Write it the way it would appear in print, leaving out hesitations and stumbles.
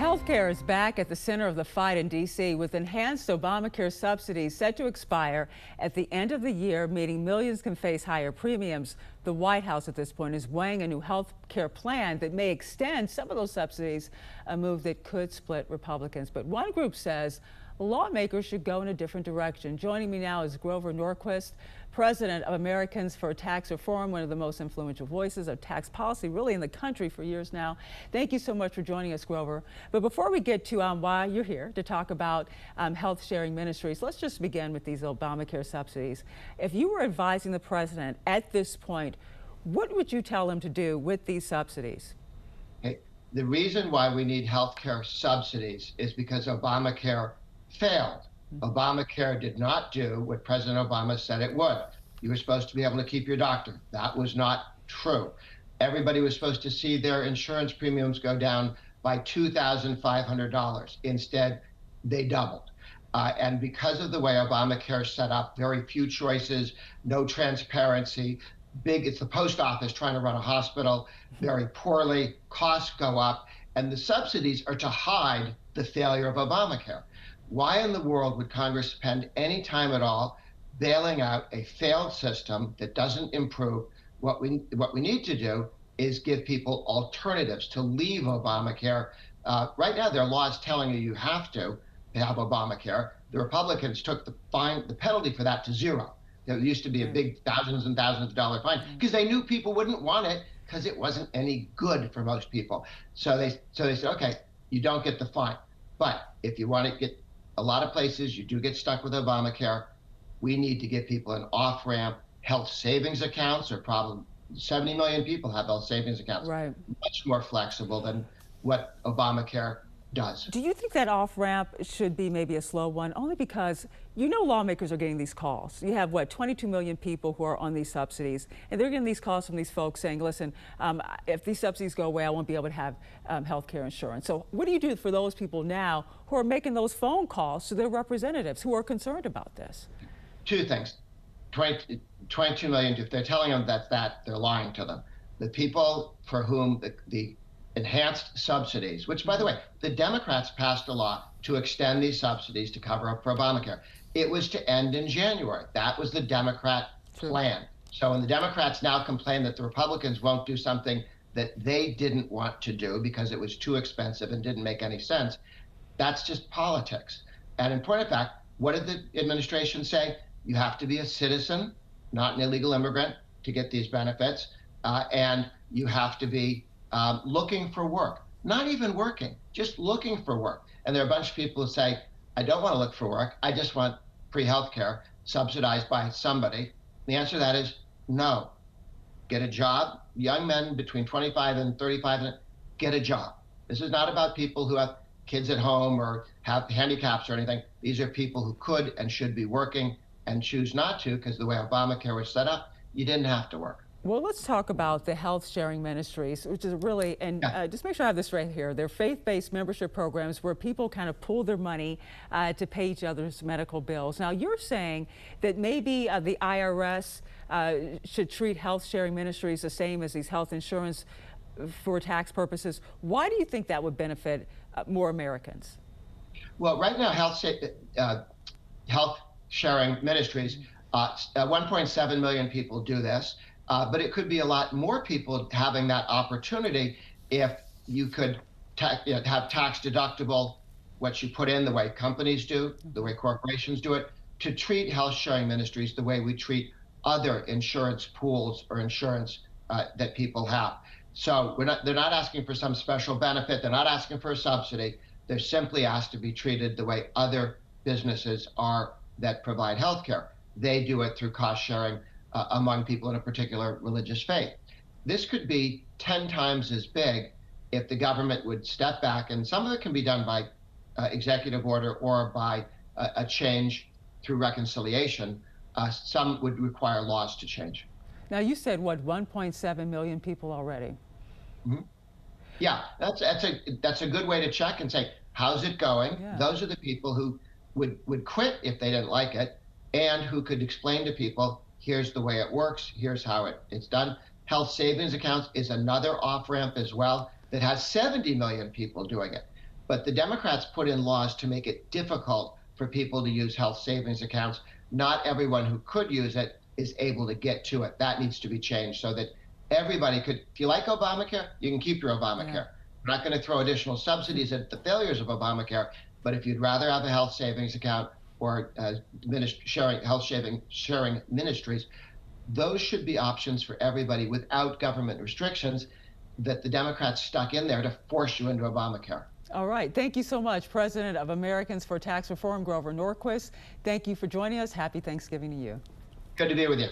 Healthcare is back at the center of the fight in D.C. with enhanced Obamacare subsidies set to expire at the end of the year, meaning millions can face higher premiums. The White House at this point is weighing a new health care plan that may extend some of those subsidies, a move that could split Republicans. But one group says lawmakers should go in a different direction. Joining me now is Grover Norquist, president of Americans for Tax Reform, one of the most influential voices of tax policy really in the country for years now. Thank you so much for joining us, Grover. But before we get to why you're here to talk about health sharing ministries, let's just begin with these Obamacare subsidies. If you were advising the president at this point, what would you tell him to do with these subsidies? Okay. The reason why we need health care subsidies is because Obamacare failed. Obamacare did not do what President Obama said it would. You were supposed to be able to keep your doctor. That was not true. Everybody was supposed to see their insurance premiums go down by $2,500. Instead, they doubled. And because of the way Obamacare is set up, very few choices, no transparency, it's the post office trying to run a hospital very poorly, costs go up, and the subsidies are to hide the failure of Obamacare. Why in the world would Congress spend any time at all bailing out a failed system that doesn't improve? What we need to do is give people alternatives to leave Obamacare. Right now, there are laws telling you have to have Obamacare. The Republicans took the penalty for that to zero. There used to be a big thousands and thousands of dollar fine because they knew people wouldn't want it because it wasn't any good for most people. So they said, okay, you don't get the fine. But if you want to get a lot of places, you do get stuck with Obamacare. We need to give people an off-ramp. Health savings accounts are probably 70 million people have health savings accounts. Right. Much more flexible than what Obamacare does. Do you think that off-ramp should be maybe a slow one? Only because you know lawmakers are getting these calls. You have, 22 million people who are on these subsidies, and they're getting these calls from these folks saying, listen, if these subsidies go away, I won't be able to have health care insurance. So what do you do for those people now who are making those phone calls to their representatives who are concerned about this? Two things. 22 million, if they're telling them that, they're lying to them. The people for whom the enhanced subsidies, which, by the way, the Democrats passed a law to extend these subsidies to cover up for Obamacare. It was to end in January. That was the Democrat plan. So when the Democrats now complain that the Republicans won't do something that they didn't want to do because it was too expensive and didn't make any sense, that's just politics. And in point of fact, what did the administration say? You have to be a citizen, not an illegal immigrant, to get these benefits, and you have to be looking for work, not even working, just looking for work. And there are a bunch of people who say, I don't want to look for work. I just want free health care subsidized by somebody. The answer to that is no. Get a job. Young men between 25 and 35, get a job. This is not about people who have kids at home or have handicaps or anything. These are people who could and should be working and choose not to because the way Obamacare was set up, you didn't have to work. Well, let's talk about the health sharing ministries, which is really, and just make sure I have this right here. They're faith-based membership programs where people kind of pool their money to pay each other's medical bills. Now, you're saying that maybe the IRS should treat health sharing ministries the same as these health insurance for tax purposes. Why do you think that would benefit more Americans? Well, right now, health sharing ministries, 1.7 million people do this. But it could be a lot more people having that opportunity if you could have tax deductible what you put in the way companies do, the way corporations do it, to treat health sharing ministries the way we treat other insurance pools or insurance that people have. So they're not asking for some special benefit. They're not asking for a subsidy. They're simply asked to be treated the way other businesses are that provide health care. They do it through cost sharing among people in a particular religious faith. This could be 10 times as big if the government would step back, and some of it can be done by executive order or by a change through reconciliation. Some would require laws to change. Now, you said, 1.7 million people already? Mm-hmm. Yeah, that's a good way to check and say, how's it going? Yeah. Those are the people who would quit if they didn't like it and who could explain to people, here's the way it works, here's how it's done. Health savings accounts is another off-ramp as well that has 70 million people doing it. But the Democrats put in laws to make it difficult for people to use health savings accounts. Not everyone who could use it is able to get to it. That needs to be changed so that everybody could, if you like Obamacare, you can keep your Obamacare. Yeah. We're not going to throw additional subsidies at the failures of Obamacare, but if you'd rather have a health savings account or sharing ministries, those should be options for everybody without government restrictions that the Democrats stuck in there to force you into Obamacare. All right. Thank you so much, President of Americans for Tax Reform, Grover Norquist. Thank you for joining us. Happy Thanksgiving to you. Good to be with you.